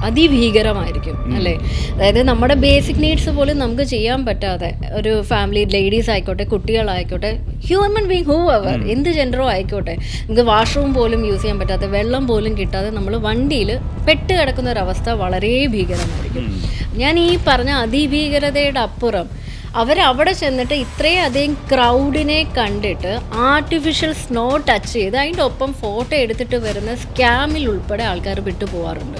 അതിഭീകരമായിരിക്കും അല്ലേ. അതായത് നമ്മുടെ ബേസിക് നീഡ്സ് പോലും നമുക്ക് ചെയ്യാൻ പറ്റാതെ ഒരു ഫാമിലി, ലേഡീസ് ആയിക്കോട്ടെ, കുട്ടികളായിക്കോട്ടെ, ഹ്യൂമൻ ബീങ് ഹൂ എവർ, എന്ത് ജെൻഡറോ ആയിക്കോട്ടെ, നമുക്ക് വാഷ്റൂം പോലും യൂസ് ചെയ്യാൻ പറ്റാതെ, വെള്ളം പോലും കിട്ടാതെ നമ്മൾ വണ്ടിയിൽ പെട്ട് കിടക്കുന്ന ഒരവസ്ഥ വളരെ ഭീകരമായിരിക്കും. ഞാൻ ഈ പറഞ്ഞ അതിഭീകരതയുടെ അപ്പുറം അവരവിടെ ചെന്നിട്ട് ഇത്രയധികം ക്രൗഡിനെ കണ്ടിട്ട് ആർട്ടിഫിഷ്യൽ സ്നോ ടച്ച് ചെയ്ത് അതിൻ്റെ ഒപ്പം ഫോട്ടോ എടുത്തിട്ട് വരുന്ന സ്കാമിൽ ഉൾപ്പെടെ ആൾക്കാർ വിട്ടു പോകാറുണ്ട്.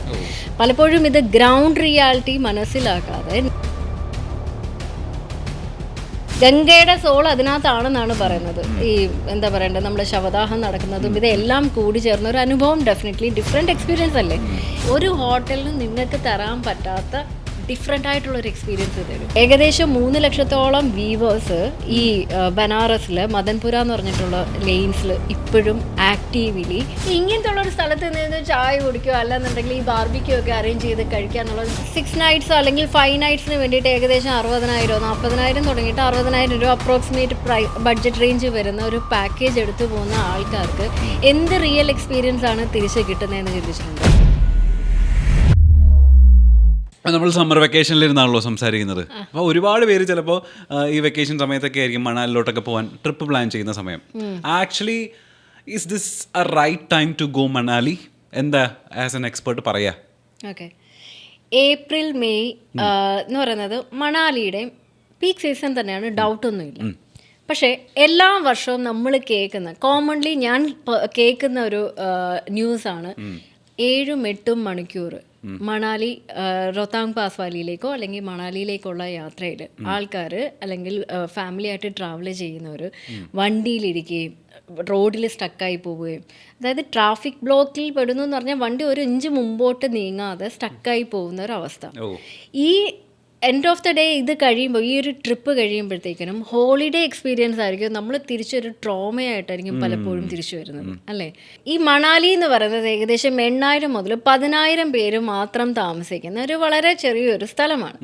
പലപ്പോഴും ഇത് ഗ്രൗണ്ട് റിയാലിറ്റി മനസ്സിലാക്കാതെ ഗംഗയുടെ സോൾ അതിനകത്താണെന്നാണ് പറയുന്നത്. ഈ എന്താ പറയണ്ടത്, നമ്മുടെ ശവദാഹം നടക്കുന്നതും ഇതെല്ലാം കൂടി ചേർന്ന ഒരു അനുഭവം ഡെഫിനറ്റ്ലി ഡിഫറെൻറ്റ് എക്സ്പീരിയൻസ് അല്ലേ. ഒരു ഹോട്ടലിനും നിങ്ങൾക്ക് തരാൻ പറ്റാത്ത ഡിഫറെൻ്റ് ആയിട്ടുള്ളൊരു എക്സ്പീരിയൻസ് തരും. ഏകദേശം 3 ലക്ഷത്തോളം വ്യൂവേഴ്സ് ഈ ബനാറസിൽ മദൻപുര എന്ന് പറഞ്ഞിട്ടുള്ള ലെയിൻസിൽ ഇപ്പോഴും ആക്റ്റീവ്ലി ഇങ്ങനത്തെ ഉള്ളൊരു സ്ഥലത്ത് നിന്ന് ചായ കുടിക്കുകയോ അല്ലെന്നുണ്ടെങ്കിൽ ഈ ബാർബിക്യൂ ഒക്കെ അറേഞ്ച് ചെയ്ത് കഴിക്കുക എന്നുള്ളത് 6 നൈറ്റ്സോ അല്ലെങ്കിൽ 5 നൈറ്റ്സിന് വേണ്ടിയിട്ട് ഏകദേശം 60,000 40,000 തുടങ്ങിയിട്ട് 60,000 രൂപ അപ്രോക്സിമേറ്റ് ബഡ്ജറ്റ് റേഞ്ച് വരുന്ന ഒരു പാക്കേജ് എടുത്തു പോകുന്ന ആൾക്കാർക്ക് എന്ത് റിയൽ എക്സ്പീരിയൻസ് ആണ് തിരിച്ച് കിട്ടുന്നതെന്ന് ചിന്തിച്ചിട്ടുണ്ട്. നമ്മൾ സമ്മർ വെക്കേഷനിലിരുന്നാണല്ലോ സംസാരിക്കുന്നത്. അപ്പോൾ ഒരുപാട് പേര് ചിലപ്പോൾ ഈ വെക്കേഷൻ സമയത്തൊക്കെ ആയിരിക്കും മണാലിലോട്ടൊക്കെ പോകാൻ ട്രിപ്പ് പ്ലാൻ ചെയ്യുന്ന സമയം. Actually is this a right time to go Manali? എന്താ ആസ് എൻ എക്സ്പേർട്ട് പറയാ? ഓക്കെ, ഏപ്രിൽ മെയ് എന്ന് പറയുന്നത് മണാലിയുടെ പീക്ക് സീസൺ തന്നെയാണ്, ഡൗട്ടൊന്നുമില്ല. പക്ഷേ എല്ലാ വർഷവും നമ്മൾ കോമൺലി ഞാൻ കേൾക്കുന്ന ഒരു ന്യൂസാണ് 7-8 മണിക്കൂർ മണാലി റോത്താങ് പാസ് വാലിയിലേക്കോ അല്ലെങ്കിൽ മണാലിയിലേക്കുള്ള യാത്രയിൽ ആൾക്കാർ അല്ലെങ്കിൽ ഫാമിലി ആയിട്ട് ട്രാവൽ ചെയ്യുന്നവർ വണ്ടിയിലിരിക്കുകയും റോഡിൽ സ്റ്റക്കായി പോവുകയും, അതായത് ട്രാഫിക് ബ്ലോക്കിൽ പെടുന്നു എന്ന് പറഞ്ഞാൽ വണ്ടി ഒരു ഇഞ്ച് മുമ്പോട്ട് നീങ്ങാതെ സ്റ്റക്കായി പോകുന്ന ഒരവസ്ഥ. ഈ എൻഡ് ഓഫ് ദ ഡേ ഇത് കഴിയുമ്പോൾ, ഈ ഒരു ട്രിപ്പ് കഴിയുമ്പോഴത്തേക്കിനും ഹോളിഡേ എക്സ്പീരിയൻസ് ആയിരിക്കും, നമ്മൾ തിരിച്ചൊരു ട്രോമയായിട്ടായിരിക്കും പലപ്പോഴും തിരിച്ചു വരുന്നത് അല്ലേ. ഈ മണാലി എന്ന് പറയുന്നത് ഏകദേശം 8,000 മുതൽ 10,000 പേര് മാത്രം താമസിക്കുന്ന ഒരു വളരെ ചെറിയൊരു സ്ഥലമാണ്.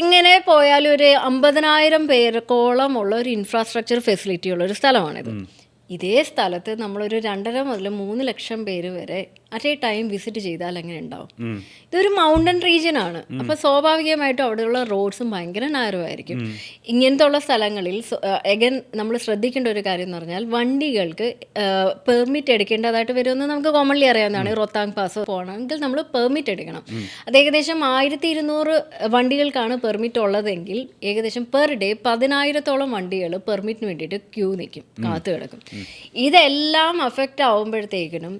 എങ്ങനെ പോയാലും ഒരു 50,000 പേർക്കോളം ഉള്ള ഒരു ഇൻഫ്രാസ്ട്രക്ചർ ഫെസിലിറ്റി ഉള്ള ഒരു സ്ഥലമാണിത്. ഇതേ സ്ഥലത്ത് നമ്മളൊരു 2.5 മുതൽ 3 ലക്ഷം പേര് വരെ അറ്റ് എ ടൈം വിസിറ്റ് ചെയ്താൽ എങ്ങനെ ഉണ്ടാവും? ഇതൊരു മൗണ്ടൻ റീജിയൻ ആണ്. അപ്പോൾ സ്വാഭാവികമായിട്ടും അവിടെയുള്ള റോഡ്സും ഭയങ്കര നാരമായിരിക്കും. ഇങ്ങനത്തെ ഉള്ള സ്ഥലങ്ങളിൽ എഗൻ നമ്മൾ ശ്രദ്ധിക്കേണ്ട ഒരു കാര്യം എന്ന് പറഞ്ഞാൽ വണ്ടികൾക്ക് പെർമിറ്റ് എടുക്കേണ്ടതായിട്ട് വരുമെന്ന് നമുക്ക് കോമൺലി അറിയാവുന്നതാണ്. റോത്താങ് പാസ് പോകണമെങ്കിൽ നമ്മൾ പെർമിറ്റ് എടുക്കണം. അത് ഏകദേശം 1200 വണ്ടികൾക്കാണ് പെർമിറ്റ് ഉള്ളതെങ്കിൽ ഏകദേശം പെർ ഡേ 10,000-ഓളം വണ്ടികൾ പെർമിറ്റിന് വേണ്ടിയിട്ട് ക്യൂ നിൽക്കും, കാത്തു കിടക്കും. ഇതെല്ലാം അഫക്റ്റ് ആവുമ്പോഴത്തേക്കിനും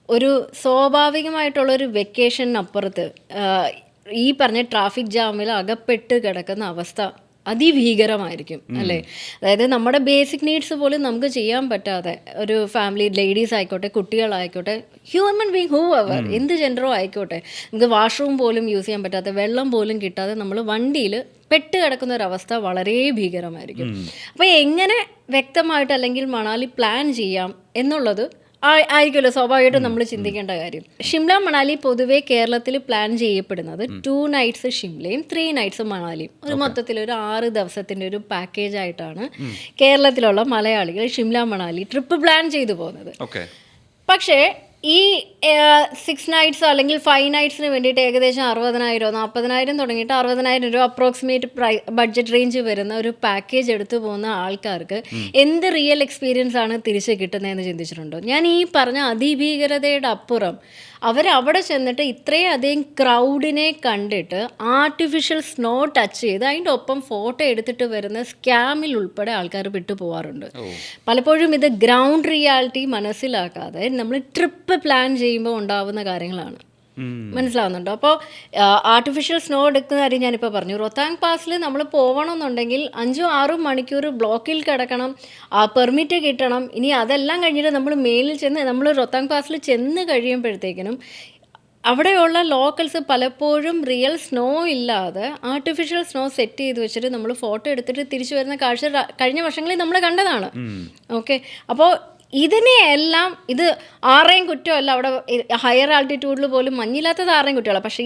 ഒരു സ്വാഭാവികമായിട്ടുള്ളൊരു വെക്കേഷനപ്പുറത്ത് ഈ പറഞ്ഞ ട്രാഫിക് ജാമിൽ അകപ്പെട്ട് കിടക്കുന്ന അവസ്ഥ അതിഭീകരമായിരിക്കും അല്ലേ. അതായത് നമ്മുടെ ബേസിക് നീഡ്സ് പോലും നമുക്ക് ചെയ്യാൻ പറ്റാതെ ഒരു ഫാമിലി, ലേഡീസ് ആയിക്കോട്ടെ, കുട്ടികളായിക്കോട്ടെ, ഹ്യൂമൻ ബീങ് ഹൂ എവർ, എന്ത് ജെൻഡറോ ആയിക്കോട്ടെ, നമുക്ക് വാഷ്റൂം പോലും യൂസ് ചെയ്യാൻ പറ്റാതെ, വെള്ളം പോലും കിട്ടാതെ നമ്മൾ വണ്ടിയിൽ പെട്ട് കിടക്കുന്ന ഒരവസ്ഥ വളരെ ഭീകരമായിരിക്കും. അപ്പോൾ എങ്ങനെ വ്യക്തമായിട്ട് അല്ലെങ്കിൽ മണാലി പ്ലാൻ ചെയ്യാം എന്നുള്ളത് ആയിരിക്കുമല്ലോ സ്വാഭാവികമായിട്ടും നമ്മൾ ചിന്തിക്കേണ്ട കാര്യം. ഷിംല മണാലി പൊതുവേ കേരളത്തിൽ പ്ലാൻ ചെയ്യപ്പെടുന്നത് 2 നൈറ്റ്സ് ഷിംലയും 3 നൈറ്റ്സ് മണാലിയും, ഒരു മൊത്തത്തിൽ ഒരു 6 ദിവസത്തിൻ്റെ ഒരു പാക്കേജ് ആയിട്ടാണ് കേരളത്തിലുള്ള മലയാളികൾ ഷിംല മണാലി ട്രിപ്പ് പ്ലാൻ ചെയ്തു പോകുന്നത്. പക്ഷേ ഈ 6 നൈറ്റ്സോ അല്ലെങ്കിൽ 5 നൈറ്റ്സിന് വേണ്ടിയിട്ട് ഏകദേശം 60,000 40,000 തുടങ്ങിയിട്ട് 60,000 രൂപ അപ്രോക്സിമേറ്റ് ബഡ്ജറ്റ് റേഞ്ച് വരുന്ന ഒരു പാക്കേജ് എടുത്തു പോകുന്ന ആൾക്കാർക്ക് എന്ത് റിയൽ എക്സ്പീരിയൻസ് ആണ് തിരിച്ച് കിട്ടുന്നതെന്ന് ചിന്തിച്ചിട്ടുണ്ടോ? ഞാൻ ഈ പറഞ്ഞ അതിഭീകരതയുടെ അപ്പുറം അവരവിടെ ചെന്നിട്ട് ഇത്രയധികം ക്രൗഡിനെ കണ്ടിട്ട് ആർട്ടിഫിഷ്യൽ സ്നോ ടച്ച് ചെയ്ത് അതിൻ്റെ ഒപ്പം ഫോട്ടോ എടുത്തിട്ട് വരുന്ന സ്കാമിൽ ഉൾപ്പെടെ ആൾക്കാർ വിട്ടു പോകാറുണ്ട്. പലപ്പോഴും ഇത് ഗ്രൗണ്ട് റിയാലിറ്റി മനസ്സിലാക്കാതെ നമ്മൾ ട്രിപ്പ് പ്ലാൻ ചെയ്യുമ്പോൾ ഉണ്ടാവുന്ന കാര്യങ്ങളാണ്. മനസ്സിലാവുന്നുണ്ടോ? അപ്പോൾ ആർട്ടിഫിഷ്യൽ സ്നോ എടുക്കുന്ന കാര്യം ഞാനിപ്പോൾ പറഞ്ഞു. റോത്താങ് പാസിൽ നമ്മൾ പോകണമെന്നുണ്ടെങ്കിൽ 5-6 മണിക്കൂർ ബ്ലോക്കിൽ കിടക്കണം, പെർമിറ്റ് കിട്ടണം. ഇനി അതെല്ലാം കഴിഞ്ഞിട്ട് നമ്മൾ മേലിൽ ചെന്ന് നമ്മൾ റോത്താങ് പാസിൽ ചെന്ന് കഴിയുമ്പോഴത്തേക്കിനും അവിടെയുള്ള ലോക്കൽസ് പലപ്പോഴും റിയൽ സ്നോ ഇല്ലാതെ ആർട്ടിഫിഷ്യൽ സ്നോ സെറ്റ് ചെയ്ത് വെച്ചിട്ട് നമ്മൾ ഫോട്ടോ എടുത്തിട്ട് തിരിച്ചു വരുന്ന കാഴ്ച കഴിഞ്ഞ വർഷങ്ങളിൽ നമ്മൾ കണ്ടതാണ്. ഓക്കെ, അപ്പോൾ ഇതിനെയെല്ലാം ഇത് ആരുടെയും കുറ്റമല്ല. അവിടെ ഹയർ ആൾട്ടിറ്റ്യൂഡിൽ പോലും മഞ്ഞില്ലാത്തത് ആരുടെയും കുറ്റമല്ല. പക്ഷേ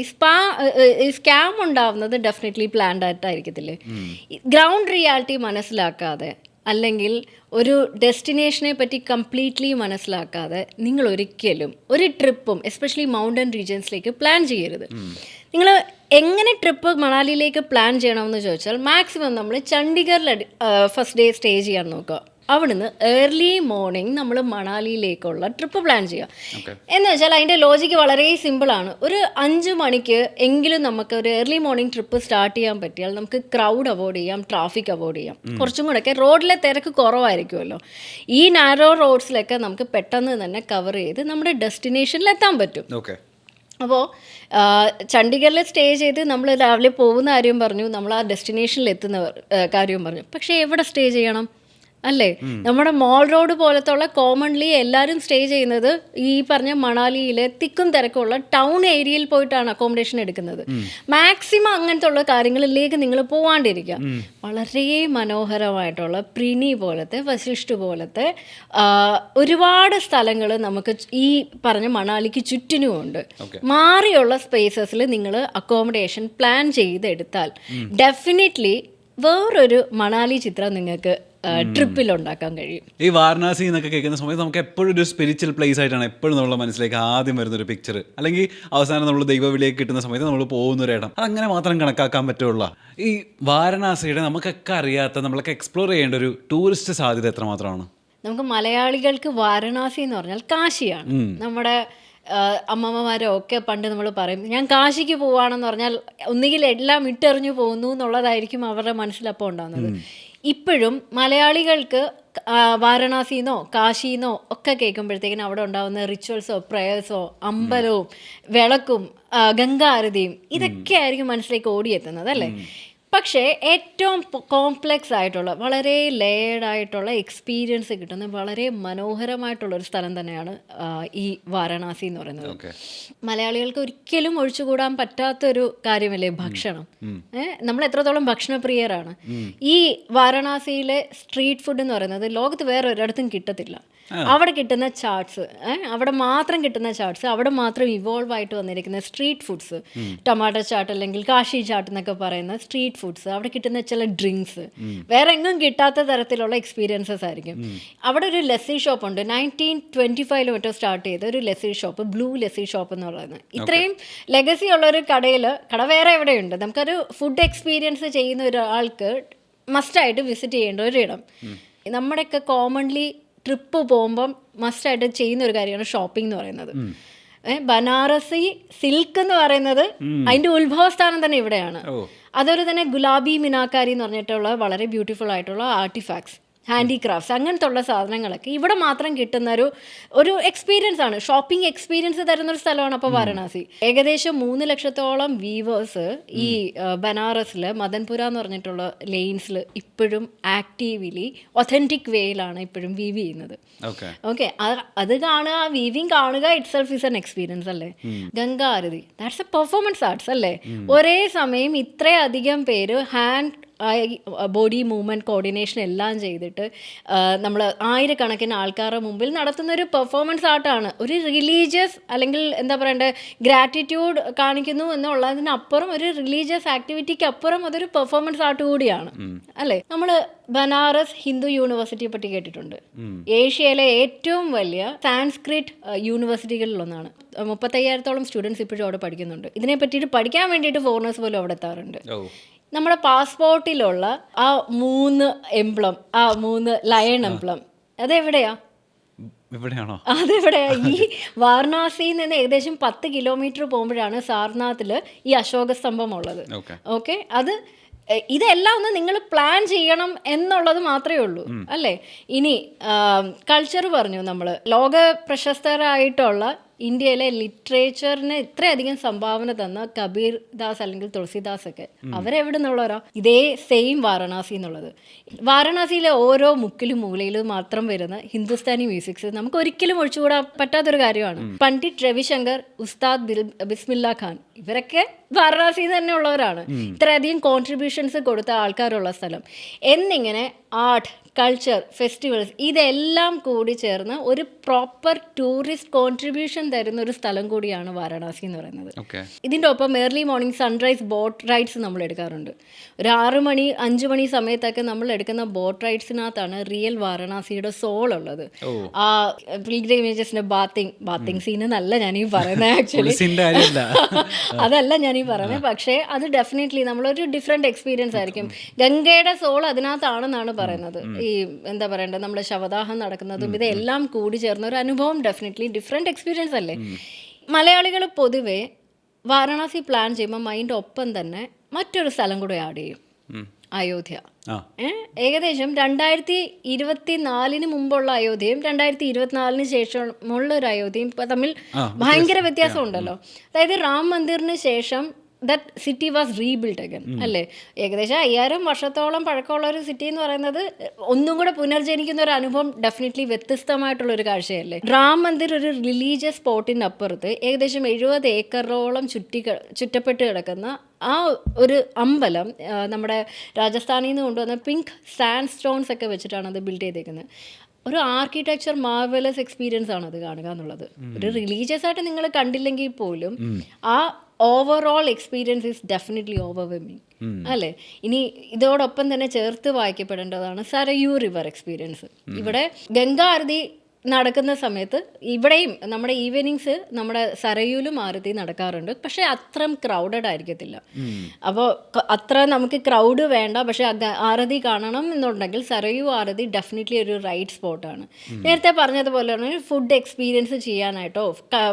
ഈ സ്കാം ഉണ്ടാവുന്നത് ഡെഫിനറ്റ്ലി പ്ലാൻഡ് ആയിട്ടായിരിക്കത്തില്ലേ. ഗ്രൗണ്ട് റിയാലിറ്റി മനസ്സിലാക്കാതെ അല്ലെങ്കിൽ ഒരു ഡെസ്റ്റിനേഷനെ പറ്റി കംപ്ലീറ്റ്ലി മനസ്സിലാക്കാതെ നിങ്ങൾ ഒരിക്കലും ഒരു ട്രിപ്പും എസ്പെഷ്യലി മൗണ്ടൻ റീജിയൻസിലേക്ക് പ്ലാൻ ചെയ്യരുത്. നിങ്ങൾ എങ്ങനെ ട്രിപ്പ് മണാലിയിലേക്ക് പ്ലാൻ ചെയ്യണമെന്ന് ചോദിച്ചാൽ മാക്സിമം നമ്മൾ ചണ്ഡീഗറിൽ ഫസ്റ്റ് ഡേ സ്റ്റേ ചെയ്യാൻ നോക്കുക. അവിടുന്ന് ഏർലി മോർണിംഗ് നമ്മൾ മണാലിയിലേക്കുള്ള ട്രിപ്പ് പ്ലാൻ ചെയ്യുക. എന്ന് വെച്ചാൽ അതിൻ്റെ ലോജിക്ക് വളരെ സിമ്പിളാണ്. ഒരു 5 മണിക്ക് എങ്കിലും നമുക്ക് ഒരു ഏർലി മോർണിംഗ് ട്രിപ്പ് സ്റ്റാർട്ട് ചെയ്യാൻ പറ്റിയാൽ നമുക്ക് ക്രൗഡ് അവോയ്ഡ് ചെയ്യാം, ട്രാഫിക് അവോയ്ഡ് ചെയ്യാം. കുറച്ചും കൂടെയൊക്കെ റോഡിലെ തിരക്ക് കുറവായിരിക്കുമല്ലോ. ഈ നാരോ റോഡ്സിലൊക്കെ നമുക്ക് പെട്ടെന്ന് തന്നെ കവർ ചെയ്ത് നമ്മുടെ ഡെസ്റ്റിനേഷനിൽ എത്താൻ പറ്റും. അപ്പോൾ ചണ്ഡീഗറിൽ സ്റ്റേ ചെയ്ത് നമ്മൾ രാവിലെ പോകുന്ന കാര്യം പറഞ്ഞു, നമ്മൾ ആ ഡെസ്റ്റിനേഷനിൽ എത്തുന്ന കാര്യവും പറഞ്ഞു. പക്ഷേ എവിടെ സ്റ്റേ ചെയ്യണം അല്ലേ? നമ്മുടെ മോൾ റോഡ് പോലത്തുള്ള കോമൺലി എല്ലാവരും സ്റ്റേ ചെയ്യുന്നത് ഈ പറഞ്ഞ മണാലിയിലെ തിക്കും തിരക്കുള്ള ടൗൺ ഏരിയയിൽ പോയിട്ടാണ് അക്കോമഡേഷൻ എടുക്കുന്നത്. മാക്സിമം അങ്ങനത്തെ ഉള്ള കാര്യങ്ങളിലേക്ക് നിങ്ങൾ പോവാണ്ടിരിക്കുക. വളരെ മനോഹരമായിട്ടുള്ള പ്രിനി പോലത്തെ, വശിഷ്ഠ പോലത്തെ ഒരുപാട് സ്ഥലങ്ങൾ നമുക്ക് ഈ പറഞ്ഞ മണാലിക്ക് ചുറ്റിനുമുണ്ട്. മാറിയുള്ള സ്പേസസിൽ നിങ്ങൾ അക്കോമഡേഷൻ പ്ലാൻ ചെയ്തെടുത്താൽ ഡെഫിനറ്റ്ലി വേറൊരു മണാലി ചിത്രം നിങ്ങൾക്ക് ട്രിപ്പിൽ ഉണ്ടാക്കാൻ കഴിയും. ഈ വാരണാസി എന്നൊക്കെ കേൾക്കുന്ന സമയത്ത് നമുക്ക് എപ്പോഴും ഒരു സ്പിരിച്വൽ പ്ലേസ് ആയിട്ടാണ് എപ്പോഴും നമ്മുടെ മനസ്സിലേക്ക് ആദ്യം വരുന്നൊരു പിക്ചർ. അല്ലെങ്കിൽ അവസാനം നമ്മൾ ദൈവവിളിയൊക്കെ കിട്ടുന്ന സമയത്ത് നമ്മൾ പോകുന്നൊരു ഇടം, അതങ്ങനെ മാത്രം കണക്കാക്കാൻ പറ്റുള്ള ഈ വാരണാസിയുടെ നമുക്കൊക്കെ അറിയാത്ത, നമ്മളൊക്കെ എക്സ്പ്ലോർ ചെയ്യേണ്ട ഒരു ടൂറിസ്റ്റ് സാധ്യത എത്രമാത്രമാണ്? നമുക്ക് മലയാളികൾക്ക് വാരണാസി എന്ന് പറഞ്ഞാൽ കാശിയാണ്. നമ്മുടെ അമ്മമ്മമാരൊക്കെ പണ്ട് നമ്മൾ പറയും ഞാൻ കാശിക്ക് പോവാണെന്ന് പറഞ്ഞാൽ ഒന്നുകിൽ എല്ലാം ഇട്ടെറിഞ്ഞു പോകുന്നു എന്നുള്ളതായിരിക്കും അവരുടെ മനസ്സിലപ്പോൾ ഉണ്ടാകുന്നത്. ഇപ്പോഴും മലയാളികൾക്ക് വാരണാസിന്നോ കാശിന്നോ ഒക്കെ കേൾക്കുമ്പോഴത്തേക്കിനും അവിടെ ഉണ്ടാകുന്ന റിച്വൽസോ പ്രേയേഴ്സോ അമ്പലവും വിളക്കും ഗംഗാ ആരതിയും ഇതൊക്കെ ആയിരിക്കും മനസ്സിലേക്ക് ഓടിയെത്തുന്നത് അല്ലേ? പക്ഷേ ഏറ്റവും കോംപ്ലെക്സ് ആയിട്ടുള്ള വളരെ ലെയർഡ് ആയിട്ടുള്ള എക്സ്പീരിയൻസ് കിട്ടുന്ന വളരെ മനോഹരമായിട്ടുള്ളൊരു സ്ഥലം തന്നെയാണ് ഈ വാരണാസി എന്ന് പറയുന്നത്. മലയാളികൾക്ക് ഒരിക്കലും ഒഴിച്ചുകൂടാൻ പറ്റാത്തൊരു കാര്യമല്ലേ ഭക്ഷണം. നമ്മൾ എത്രത്തോളം ഭക്ഷണപ്രിയരാണ്. ഈ വാരണാസിയിലെ സ്ട്രീറ്റ് ഫുഡ് എന്ന് പറയുന്നത് ലോകത്ത് വേറെ ഒരിടത്തും കിട്ടത്തില്ല. അവിടെ കിട്ടുന്ന ചാട്സ്, അവിടെ മാത്രം കിട്ടുന്ന ചാട്സ്, അവിടെ മാത്രം ഇവോൾവ് ആയിട്ട് വന്നിരിക്കുന്ന സ്ട്രീറ്റ് ഫുഡ്സ്, ടൊമാറ്റോ ചാട്ട് അല്ലെങ്കിൽ കാശി ചാട്ട് എന്നൊക്കെ പറയുന്ന സ്ട്രീറ്റ് ഫുഡ്സ്, അവിടെ കിട്ടുന്ന ചില ഡ്രിങ്ക്സ് വേറെ എങ്ങും കിട്ടാത്ത തരത്തിലുള്ള എക്സ്പീരിയൻസസ് ആയിരിക്കും. അവിടെ ഒരു ലസ്സി ഷോപ്പ് ഉണ്ട്, 1925 മറ്റോ സ്റ്റാർട്ട് ചെയ്ത ഒരു lassi shop, blue lassi shop എന്ന് പറയുന്നത്. ഇത്രയും ലെഗസി ഉള്ളൊരു കട വേറെ എവിടെയുണ്ട്? നമുക്കൊരു ഫുഡ് എക്സ്പീരിയൻസ് ചെയ്യുന്ന ഒരാൾക്ക് മസ്റ്റായിട്ട് വിസിറ്റ് ചെയ്യേണ്ട ഒരിടം. നമ്മുടെയൊക്കെ കോമൺലി ട്രിപ്പ് പോകുമ്പം മസ്റ്റായിട്ട് ചെയ്യുന്ന ഒരു കാര്യമാണ് ഷോപ്പിംഗ് എന്ന് പറയുന്നത്. ബനാറസി സിൽക്ക് എന്ന് പറയുന്നത് അതിൻ്റെ ഉത്ഭവസ്ഥാനം തന്നെ ഇവിടെയാണ്. അതൊരു തന്നെ ഗുലാബി മിനാക്കാരി എന്ന് പറഞ്ഞിട്ടുള്ള വളരെ ബ്യൂട്ടിഫുൾ ആയിട്ടുള്ള ആർട്ടിഫാക്ട്സ്, ഹാൻഡിക്രാഫ്റ്റ്സ്, അങ്ങനത്തെ ഉള്ള സാധനങ്ങളൊക്കെ ഇവിടെ മാത്രം കിട്ടുന്ന ഒരു എക്സ്പീരിയൻസ് ആണ്. ഷോപ്പിംഗ് എക്സ്പീരിയൻസ് തരുന്നൊരു സ്ഥലമാണ് അപ്പോൾ വാരണാസി. ഏകദേശം 3 ലക്ഷത്തോളം വീവേഴ്സ് ഈ ബനാറസിൽ മദൻപുര എന്ന് പറഞ്ഞിട്ടുള്ള ലെയിൻസിൽ ഇപ്പോഴും ആക്റ്റീവ്ലി ഒതൻറ്റിക് വേയിലാണ് ഇപ്പോഴും വീവ് ചെയ്യുന്നത്. ഓക്കെ, അത് കാണുക, വീവിങ് കാണുക it self is an experience അല്ലേ? ഗംഗാ ആരതി, ദാറ്റ്സ് എ പെർഫോമൻസ് ആർട്സ് അല്ലേ? ഒരേ സമയം ഇത്രയധികം പേര് ഹാൻഡ് ബോഡി മൂവ്മെൻറ്റ് കോർഡിനേഷൻ എല്ലാം ചെയ്തിട്ട് നമ്മൾ ആയിരക്കണക്കിന് ആൾക്കാരുടെ മുമ്പിൽ നടത്തുന്ന ഒരു പെർഫോമൻസ് ആർട്ടാണ്. ഒരു റിലീജിയസ് അല്ലെങ്കിൽ എന്താ പറയണ്ടേ ഗ്രാറ്റിറ്റ്യൂഡ് കാണിക്കുന്നു എന്നുള്ളതിനപ്പുറം ഒരു റിലീജിയസ് ആക്ടിവിറ്റിക്ക് അപ്പുറം അതൊരു പെർഫോമൻസ് ആർട്ട് കൂടിയാണ് അല്ലേ? നമ്മൾ ബനാറസ് ഹിന്ദു യൂണിവേഴ്സിറ്റിയെ പറ്റി കേട്ടിട്ടുണ്ട്. ഏഷ്യയിലെ ഏറ്റവും വലിയ സാൻസ്ക്രിറ്റ് യൂണിവേഴ്സിറ്റികളിലൊന്നാണ്. 35,000-ഓളം സ്റ്റുഡൻസ് ഇപ്പോഴും അവിടെ പഠിക്കുന്നുണ്ട്. ഇതിനെ പറ്റിയിട്ട് പഠിക്കാൻ വേണ്ടിയിട്ട് ഫോറിനേഴ്സ് പോലും അവിടെ എത്താറുണ്ട്. നമ്മുടെ പാസ്പോർട്ടിലുള്ള ആ 3 എംബ്ലം, ആ 3 ലയൺ എംബ്ലം അതെവിടെയാ? അതെവിടെയാ? ഈ വാരണാസിയിൽ നിന്ന് ഏകദേശം 10 കിലോമീറ്റർ പോകുമ്പോഴാണ് സാർനാഥിൽ ഈ അശോക സ്തംഭം ഉള്ളത്. ഓക്കെ, ഇതെല്ലാം ഒന്ന് നിങ്ങൾ പ്ലാൻ ചെയ്യണം എന്നുള്ളത് മാത്രമേ ഉള്ളൂ അല്ലേ? ഇനി കൾച്ചർ പറഞ്ഞു നമ്മൾ. ലോക പ്രശസ്തരായിട്ടുള്ള ഇന്ത്യയിലെ ലിറ്ററേച്ചറിന് ഇത്രയധികം സംഭാവന തന്ന കബീർ ദാസ് അല്ലെങ്കിൽ തുളസിദാസ് ഒക്കെ അവരെവിടെ നിന്നുള്ളവരോ? ഇതേ സെയിം വാരണാസി എന്നുള്ളത്. വാരണാസിയിലെ ഓരോ മുക്കിലും മൂലയിലും മാത്രം വരുന്ന ഹിന്ദുസ്ഥാനി മ്യൂസിക്സ് നമുക്ക് ഒരിക്കലും ഒഴിച്ചുകൂടാൻ പറ്റാത്തൊരു കാര്യമാണ്. പണ്ഡിറ്റ് രവിശങ്കർ, ഉസ്താദ് ബിസ്മില്ല ഖാൻ, ഇവരൊക്കെ വാരണാസിയിൽ തന്നെ ഉള്ളവരാണ്. ഇത്രയധികം കോൺട്രിബ്യൂഷൻസ് കൊടുത്ത ആൾക്കാരുള്ള സ്ഥലം. എന്നിങ്ങനെ ആർട്ട്, കൾച്ചർ, ഫെസ്റ്റിവൽസ് ഇതെല്ലാം കൂടി ചേർന്ന് ഒരു പ്രോപ്പർ ടൂറിസ്റ്റ് കോൺട്രിബ്യൂഷൻ തരുന്ന ഒരു സ്ഥലം കൂടിയാണ് വാരണാസി എന്ന് പറയുന്നത്. ഇതിൻ്റെ ഒപ്പം early morning sunrise boat rides നമ്മൾ എടുക്കാറുണ്ട്. ഒരു 6 മണി 5 മണി സമയത്തൊക്കെ നമ്മൾ എടുക്കുന്ന ബോട്ട് റൈഡ്സിനകത്താണ് റിയൽ വാരണാസിയുടെ സോൾ ഉള്ളത്. ആ പിൽഗ്രിമേജസിന്റെ ബാത്തിങ് സീൻ എന്നല്ല ഞാനീ പറയുന്നത്, ആക്ച്വലി അതല്ല ഞാനീ പറയുന്നത്. പക്ഷേ അത് ഡെഫിനറ്റ്ലി നമ്മളൊരു ഡിഫറെൻറ്റ് എക്സ്പീരിയൻസ് ആയിരിക്കും. ഗംഗയുടെ സോൾ അതിനകത്താണെന്നാണ് പറയുന്നത്. ഈ എന്താ പറയണ്ടത്, നമ്മുടെ ശവദാഹം നടക്കുന്നതും ഇതെല്ലാം കൂടി ചേർന്ന ഒരു അനുഭവം ഡെഫിനറ്റ്ലി ഡിഫറെൻറ്റ് എക്സ്പീരിയൻസ് അല്ലേ. മലയാളികൾ പൊതുവെ വാരണാസി പ്ലാൻ ചെയ്യുമ്പോൾ മൈൻഡ് ഒപ്പം തന്നെ മറ്റൊരു സ്ഥലം കൂടെ ആഡ് ചെയ്യും, അയോധ്യ. ഏകദേശം 2024 മുമ്പുള്ള അയോധ്യയും 2024 ശേഷമുള്ള ഒരു അയോധ്യയും തമ്മിൽ ഭയങ്കര വ്യത്യാസമുണ്ടല്ലോ. അതായത് റാം മന്ദിറിന് ശേഷം that city was rebuild again അല്ലേ. ഏകദേശം 5000 വർഷത്തോളം പഴക്കമുള്ള ഒരു സിറ്റി എന്ന് പറയുന്നത് ഒന്നും കൂടെ പുനർജനിക്കുന്ന ഒരു അനുഭവം ഡെഫിനറ്റ്ലി വ്യത്യസ്തമായിട്ടുള്ളൊരു കാഴ്ചയല്ലേ. റാം മന്ദിർ ഒരു റിലീജിയസ് സ്പോട്ടിൻ്റെ അപ്പുറത്ത് ഏകദേശം 70 ഏക്കറോളം ചുറ്റപ്പെട്ട് കിടക്കുന്ന ആ ഒരു അമ്പലം നമ്മുടെ രാജസ്ഥാനിൽ നിന്ന് കൊണ്ടുവന്ന പിങ്ക് സാൻഡ് സ്റ്റോൺസ് ഒക്കെ വെച്ചിട്ടാണ് അത് ബിൽഡ് ചെയ്തേക്കുന്നത്. ഒരു ആർക്കിടെക്ചർ മാർവലസ് എക്സ്പീരിയൻസ് ആണ് അത് കാണുക എന്നുള്ളത്. ഒരു റിലീജിയസ് ആയിട്ട് നിങ്ങൾ കണ്ടില്ലെങ്കിൽ പോലും ആ overall experience is definitely overwhelming അല്ലേ. ഇനി ഇതോടൊപ്പം തന്നെ ചേർത്ത് വായിക്കപ്പെടേണ്ടതാണ് സരയൂ റിവർ എക്സ്പീരിയൻസ്. ഇവിടെ ഗംഗാ ആരതി നടക്കുന്ന സമയത്ത് ഇവിടെയും നമ്മുടെ ഈവനിങ്സ് നമ്മുടെ സരയൂലും ആരതി നടക്കാറുണ്ട്. പക്ഷേ അത്രയും ക്രൗഡഡ് ആയിരിക്കത്തില്ല. അപ്പോൾ അത്ര നമുക്ക് ക്രൗഡ് വേണ്ട. പക്ഷേ ആരതി കാണണം എന്നുണ്ടെങ്കിൽ സരയൂ ആരതി ഡെഫിനറ്റ്ലി ഒരു റൈറ്റ് സ്പോട്ടാണ്. നേരത്തെ പറഞ്ഞതുപോലെ തന്നെ ഫുഡ് എക്സ്പീരിയൻസ് ചെയ്യാനായിട്ടോ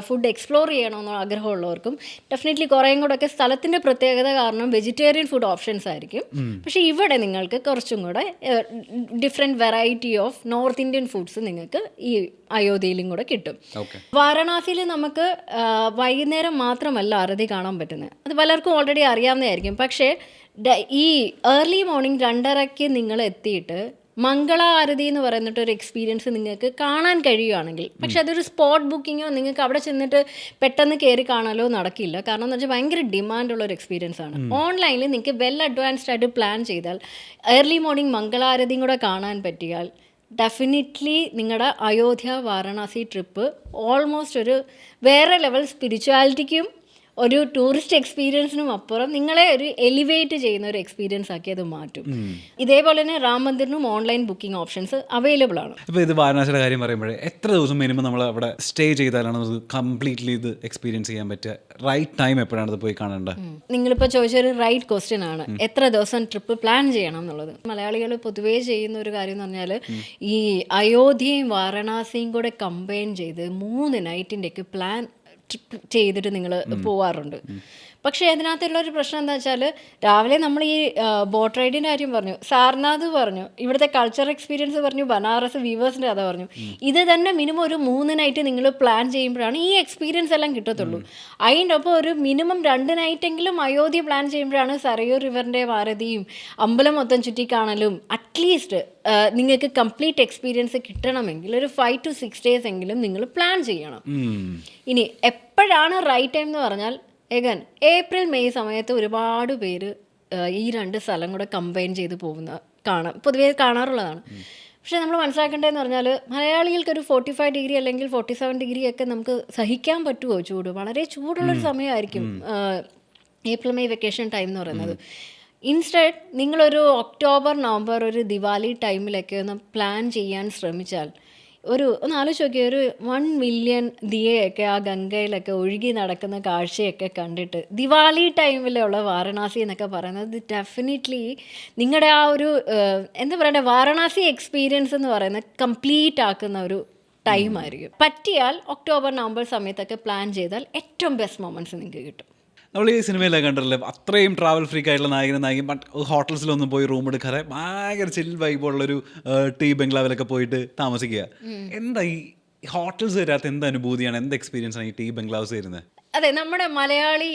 ഫുഡ് എക്സ്പ്ലോർ ചെയ്യണമെന്നോ ആഗ്രഹമുള്ളവർക്കും ഡെഫിനറ്റ്ലി കുറേയും കൂടെ ഒക്കെ സ്ഥലത്തിൻ്റെ പ്രത്യേകത കാരണം വെജിറ്റേറിയൻ ഫുഡ് ഓപ്ഷൻസ് ആയിരിക്കും. പക്ഷേ ഇവിടെ നിങ്ങൾക്ക് കുറച്ചും കൂടെ different variety of north Indian foods നിങ്ങൾക്ക് ഈ അയോധ്യയിലും കൂടെ കിട്ടും. വാരണാസിയിൽ നമുക്ക് വൈകുന്നേരം മാത്രമല്ല ആരതി കാണാൻ പറ്റുന്നത്. അത് പലർക്കും ഓൾറെഡി അറിയാവുന്നതായിരിക്കും. പക്ഷേ ഈ ഏർലി മോർണിംഗ് 2:30 നിങ്ങൾ എത്തിയിട്ട് മംഗള ആരതി എന്ന് പറയുന്നിട്ടൊരു എക്സ്പീരിയൻസ് നിങ്ങൾക്ക് കാണാൻ കഴിയുകയാണെങ്കിൽ, പക്ഷെ അതൊരു സ്പോട്ട് ബുക്കിങ്ങോ നിങ്ങൾക്ക് അവിടെ ചെന്നിട്ട് പെട്ടെന്ന് കയറി കാണാലോ നടക്കില്ല. കാരണം എന്ന് വെച്ചാൽ ഭയങ്കര ഡിമാൻഡുള്ളൊരു എക്സ്പീരിയൻസ് ആണ്. ഓൺലൈനിൽ നിങ്ങൾക്ക് വെൽ അഡ്വാൻസ്ഡ് ആയിട്ട് പ്ലാൻ ചെയ്താൽ ഏർലി മോർണിംഗ് മംഗളാരതിയും കൂടെ കാണാൻ പറ്റിയാൽ ഡെഫിനറ്റ്ലി നിങ്ങളുടെ അയോധ്യ വാരണാസി ട്രിപ്പ് ഓൾമോസ്റ്റ് ഒരു വേറെ ലെവൽ സ്പിരിച്വാലിറ്റിക്കും ഒരു ടൂറിസ്റ്റ് എക്സ്പീരിയൻസിനും അപ്പുറം നിങ്ങളെ ഒരു എലിവേറ്റ് ചെയ്യുന്ന ഒരു എക്സ്പീരിയൻസ് ആക്കി അത് മാറ്റും. ഇതേപോലെ തന്നെ റാം മന്ദിറിനും ഓൺലൈൻ ബുക്കിംഗ് ഓപ്ഷൻസ് അവൈലബിൾ ആണ്. ഇപ്പോൾ ഇത് വാരണാസിയുടെ കാര്യം പറയുമ്പോഴേ എത്ര ദിവസം മിനിമം നമ്മൾ അവിടെ സ്റ്റേ ചെയ്താലാണ് അത് കംപ്ലീറ്റ്ലി ഇത് എക്സ്പീരിയൻസ് ചെയ്യാൻ പറ്റുക? റൈറ്റ് ടൈം എപ്പോഴാണ് അത് പോയി കാണേണ്ടത്? നിങ്ങളിപ്പോൾ ചോദിച്ചൊരു റൈറ്റ് ക്വസ്റ്റ്യൻ ആണ്, എത്ര ദിവസം ട്രിപ്പ് പ്ലാൻ ചെയ്യണം എന്നുള്ളത്. മലയാളികൾ പൊതുവേ ചെയ്യുന്ന ഒരു കാര്യം എന്ന് പറഞ്ഞാൽ ഈ അയോധ്യയും വാരണാസിയും കൂടെ കമ്പൈൻ ചെയ്ത് 3 നൈറ്റിൻ്റെയൊക്കെ പ്ലാൻ ചെയ്തിട്ട് നിങ്ങൾ പോവാറുണ്ട്. പക്ഷേ അതിനകത്തുള്ളൊരു പ്രശ്നം എന്താ വെച്ചാൽ രാവിലെ നമ്മൾ ഈ ബോട്ട് റൈഡിൻ്റെ കാര്യം പറഞ്ഞു, സാർനാഥ് പറഞ്ഞു, ഇവിടുത്തെ കൾച്ചർ എക്സ്പീരിയൻസ് പറഞ്ഞു, ബനാറസ് വീവേഴ്സിൻ്റെ കഥ പറഞ്ഞു. ഇത് തന്നെ മിനിമം ഒരു 3 നൈറ്റ് നിങ്ങൾ പ്ലാൻ ചെയ്യുമ്പോഴാണ് ഈ എക്സ്പീരിയൻസ് എല്ലാം കിട്ടത്തുള്ളൂ. അതിൻ്റെ ഒപ്പം ഒരു മിനിമം 2 നൈറ്റെങ്കിലും അയോധ്യ പ്ലാൻ ചെയ്യുമ്പോഴാണ് സരയൂ റിവറിൻ്റെ വാരതിയും അമ്പലം മൊത്തം ചുറ്റിക്കാണലും അറ്റ്ലീസ്റ്റ് നിങ്ങൾക്ക് കംപ്ലീറ്റ് എക്സ്പീരിയൻസ് കിട്ടണമെങ്കിൽ ഒരു 5 to 6 days എങ്കിലും നിങ്ങൾ പ്ലാൻ ചെയ്യണം. ഇനി എപ്പോഴാണ് റൈറ്റ് ടൈം എന്ന് പറഞ്ഞാൽ ഏകൻ ഏപ്രിൽ മെയ് സമയത്ത് ഒരുപാട് പേര് ഈ 2 സ്ഥലം കൂടെ കമ്പൈൻ ചെയ്ത് പൊതുവേ കാണാറുള്ളതാണ്. പക്ഷേ നമ്മൾ മനസ്സിലാക്കേണ്ടതെന്ന് പറഞ്ഞാൽ മലയാളികൾക്കൊരു 45 ഡിഗ്രി അല്ലെങ്കിൽ 47 ഡിഗ്രി ഒക്കെ നമുക്ക് സഹിക്കാൻ പറ്റുമോ ചൂട്? വളരെ ചൂടുള്ളൊരു സമയമായിരിക്കും ഏപ്രിൽ മെയ് വെക്കേഷൻ ടൈം എന്ന് പറയുന്നത്. ഇൻസ്റ്റെഡ് നിങ്ങളൊരു ഒക്ടോബർ നവംബർ ഒരു ദിവാലി ടൈമിലൊക്കെ ഒന്ന് പ്ലാൻ ചെയ്യാൻ ശ്രമിച്ചാൽ ഒന്ന് ആലോചിച്ച് നോക്കിയാൽ ഒരു 1 മില്യൺ ദിയയൊക്കെ ആ ഗംഗയിലൊക്കെ ഒഴുകി നടക്കുന്ന കാഴ്ചയൊക്കെ കണ്ടിട്ട് ദിവാലി ടൈമിലുള്ള വാരണാസി എന്നൊക്കെ പറയുന്നത് ഡെഫിനറ്റ്ലി നിങ്ങളുടെ ആ ഒരു എന്താ പറയണ്ടേ വാരണാസി എക്സ്പീരിയൻസ് എന്ന് പറയുന്നത് കംപ്ലീറ്റ് ആക്കുന്ന ഒരു ടൈമായിരിക്കും. പറ്റിയാൽ ഒക്ടോബർ നവംബർ സമയത്തൊക്കെ പ്ലാൻ ചെയ്താൽ ഏറ്റവും ബെസ്റ്റ് മൊമെൻറ്റ്സ് നിങ്ങൾക്ക് കിട്ടും. നമ്മൾ ഈ സിനിമയിലൊക്കെ കണ്ടിട്ടില്ലേ അത്രയും ട്രാവൽ ഫ്രീക്ക് ആയിട്ടുള്ള നായകൻ ബട്ട് ഹോട്ടൽസിലൊന്നും പോയി റൂം എടുക്കാതെ ഭയങ്കര ചിൽ വൈബുള്ളൊരു ടീ ബംഗ്ലാവിലൊക്കെ പോയിട്ട് താമസിക്കുക. എന്താ ഈ ഹോട്ടൽസ് തരാത്ത എന്ത് അനുഭൂതിയാണ്, എന്ത് എക്സ്പീരിയൻസ് ആണ് ഈ ടീ ബംഗ്ലാവ്സ് തരുന്നത്? അതെ, നമ്മുടെ മലയാളി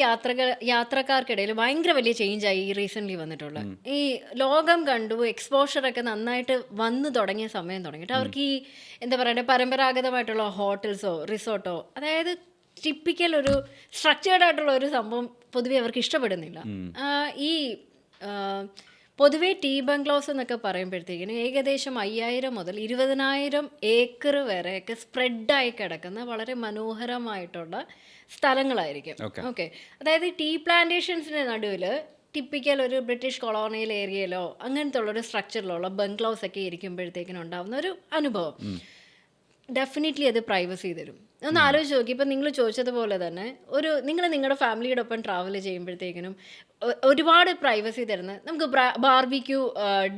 യാത്രക്കാർക്കിടയിൽ ഭയങ്കര വലിയ ചേഞ്ചായി ഈ റീസെൻ്റ്ലി വന്നിട്ടുള്ളത്. ഈ ലോകം കണ്ടു എക്സ്പോഷറൊക്കെ നന്നായിട്ട് വന്നു തുടങ്ങിയ സമയം തുടങ്ങിയിട്ട് അവർക്ക് ഈ എന്താ പറയണ്ടേ പരമ്പരാഗതമായിട്ടുള്ള ഹോട്ടൽസോ റിസോർട്ടോ, അതായത് ടിപ്പിക്കൽ ഒരു സ്ട്രക്ചേർഡ് ആയിട്ടുള്ള ഒരു സംഭവം പൊതുവെ അവർക്ക് ഇഷ്ടപ്പെടുന്നില്ല. ഈ പൊതുവേ ടീ ബംഗ്ലോസ് എന്നൊക്കെ പറയുമ്പോഴത്തേക്കിനും ഏകദേശം 5,000 മുതൽ 20,000 ഏക്കർ വരെയൊക്കെ സ്പ്രെഡായി കിടക്കുന്ന വളരെ മനോഹരമായിട്ടുള്ള സ്ഥലങ്ങളായിരിക്കും. ഓക്കെ, അതായത് ടീ പ്ലാന്റേഷൻസിൻ്റെ നടുവിൽ ടിപ്പിക്കൽ ഒരു ബ്രിട്ടീഷ് കൊളോണിയൽ ഏരിയയിലോ അങ്ങനത്തെ ഉള്ളൊരു സ്ട്രക്ചറിലുള്ള ബംഗ്ലോസ് ഒക്കെ ഇരിക്കുമ്പോഴത്തേക്കിനും ഉണ്ടാകുന്ന ഒരു അനുഭവം ഡെഫിനറ്റ്ലി അത് പ്രൈവസി തരും. ഒന്ന് ആലോചിച്ച് നോക്കി, ഇപ്പം നിങ്ങൾ ചോദിച്ചതുപോലെ തന്നെ നിങ്ങൾ നിങ്ങളുടെ ഫാമിലിയുടെ ഒപ്പം ട്രാവൽ ചെയ്യുമ്പോഴത്തേക്കിനും ഒരുപാട് പ്രൈവസി തരുന്ന, നമുക്ക് ബാർബിക്യൂ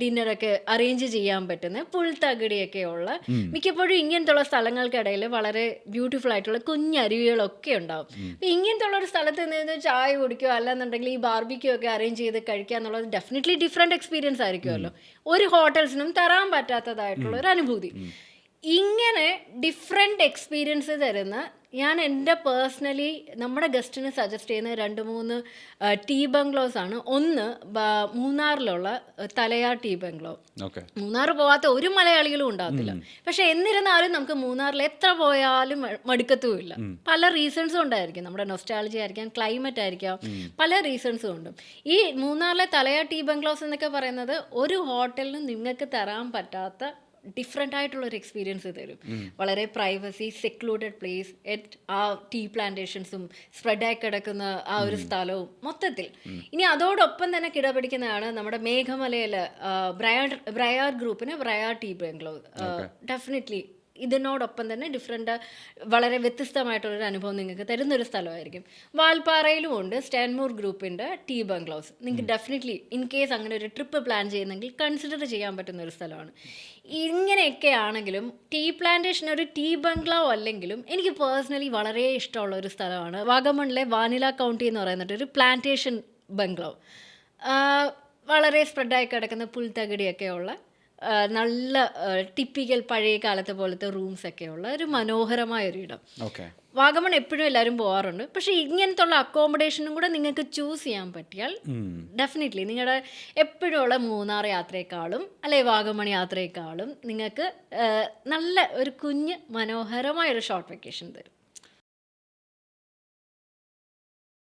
ഡിന്നറൊക്കെ അറേഞ്ച് ചെയ്യാൻ പറ്റുന്ന പുൽത്തകിടിയൊക്കെ ഉള്ള, മിക്കപ്പോഴും ഇങ്ങനത്തുള്ള സ്ഥലങ്ങൾക്കിടയിൽ വളരെ ബ്യൂട്ടിഫുൾ ആയിട്ടുള്ള കുഞ്ഞരുവികളൊക്കെ ഉണ്ടാവും. അപ്പം ഇങ്ങനത്തെ ഉള്ള ഒരു സ്ഥലത്ത് നിന്ന് ചായ കുടിക്കുക അല്ലെന്നുണ്ടെങ്കിൽ ഈ ബാർബിക്യൂ ഒക്കെ അറേഞ്ച് ചെയ്ത് കഴിക്കുക എന്നുള്ളത് ഡെഫിനറ്റ്ലി ഡിഫറെൻറ്റ് എക്സ്പീരിയൻസ് ആയിരിക്കുമല്ലോ. ഒരു ഹോട്ടൽസിനും തരാൻ പറ്റാത്തതായിട്ടുള്ള ഒരു അനുഭൂതി. ഇങ്ങനെ ഡിഫറെൻ്റ് എക്സ്പീരിയൻസ് തരുന്ന, ഞാൻ എൻ്റെ പേഴ്സണലി നമ്മുടെ ഗസ്റ്റിന് സജസ്റ്റ് ചെയ്യുന്ന 2-3 ടീ ബംഗ്ലോസ് ആണ്. ഒന്ന് മൂന്നാറിലുള്ള തലയാർ ടീ ബംഗ്ലോ. മൂന്നാർ പോവാത്ത ഒരു മലയാളികളും ഉണ്ടാകത്തില്ല. പക്ഷെ എന്നിരുന്നാലും നമുക്ക് മൂന്നാറിൽ എത്ര പോയാലും മടുക്കത്തുമില്ല. പല റീസൺസും ഉണ്ടായിരിക്കും. നമ്മുടെ നൊസ്റ്റാൾജി ആയിരിക്കാം, ക്ലൈമറ്റ് ആയിരിക്കാം, പല റീസൺസും ഉണ്ട്. ഈ മൂന്നാറിലെ തലയാർ ടീ ബംഗ്ലോസ് എന്നൊക്കെ പറയുന്നത് ഒരു ഹോട്ടലിനും നിങ്ങൾക്ക് തരാൻ പറ്റാത്ത ഡിഫറെൻ്റ് ആയിട്ടുള്ളൊരു എക്സ്പീരിയൻസ് തരും. വളരെ പ്രൈവസി, സെക്ലൂഡഡ് പ്ലേസ്, ആ ടീ പ്ലാന്റേഷൻസും സ്പ്രെഡായി കിടക്കുന്ന ആ ഒരു സ്ഥലവും മൊത്തത്തിൽ. ഇനി അതോടൊപ്പം തന്നെ കിടപിടിക്കുന്നതാണ് നമ്മുടെ മേഘമലയിൽ ബ്രയാർ ഗ്രൂപ്പിന് ബ്രയാർ ടീ ബംഗ്ലോ. ഡെഫിനറ്റ്ലി ഇതിനോടൊപ്പം തന്നെ വളരെ വ്യത്യസ്തമായിട്ടുള്ളൊരു അനുഭവം നിങ്ങൾക്ക് തരുന്നൊരു സ്ഥലമായിരിക്കും. വാൽപ്പാറയിലും ഉണ്ട് സ്റ്റാൻമൂർ ഗ്രൂപ്പിൻ്റെ ടീ ബംഗ്ലോസ്. നിങ്ങൾക്ക് ഡെഫിനറ്റ്ലി ഇൻ കേസ് അങ്ങനെ ഒരു ട്രിപ്പ് പ്ലാൻ ചെയ്യുന്നെങ്കിൽ കൺസിഡർ ചെയ്യാൻ പറ്റുന്ന ഒരു സ്ഥലമാണ്. ഇങ്ങനെയൊക്കെ ആണെങ്കിലും ടീ പ്ലാന്റേഷൻ ഒരു ടീ ബംഗ്ലോ അല്ലെങ്കിലും എനിക്ക് പേഴ്സണലി വളരെ ഇഷ്ടമുള്ള ഒരു സ്ഥലമാണ് വാഗമണിലെ വാനില കൗണ്ടി എന്ന് പറയുന്നത് ഒരു പ്ലാന്റേഷൻ ബംഗ്ലോ. വളരെ സ്പ്രെഡായി കിടക്കുന്ന പുൽത്തകിടിയൊക്കെ ഉള്ള നല്ല ടിപ്പിക്കൽ പഴയ കാലത്തെ പോലത്തെ റൂംസൊക്കെ ഉള്ള ഒരു മനോഹരമായൊരു ഇടം. വാഗമൺ എപ്പോഴും എല്ലാവരും പോകാറുണ്ട്. പക്ഷേ ഇങ്ങനത്തെ ഉള്ള അക്കോമഡേഷനും കൂടെ നിങ്ങൾക്ക് ചൂസ് ചെയ്യാൻ പറ്റിയാൽ ഡെഫിനറ്റ്ലി നിങ്ങളുടെ എപ്പോഴും ഉള്ള മൂന്നാർ യാത്രയെക്കാളും അല്ലെങ്കിൽ വാഗമൺ യാത്രയെക്കാളും നിങ്ങൾക്ക് നല്ല ഒരു കുഞ്ഞ് മനോഹരമായൊരു ഷോർട്ട് വെക്കേഷൻ തരും.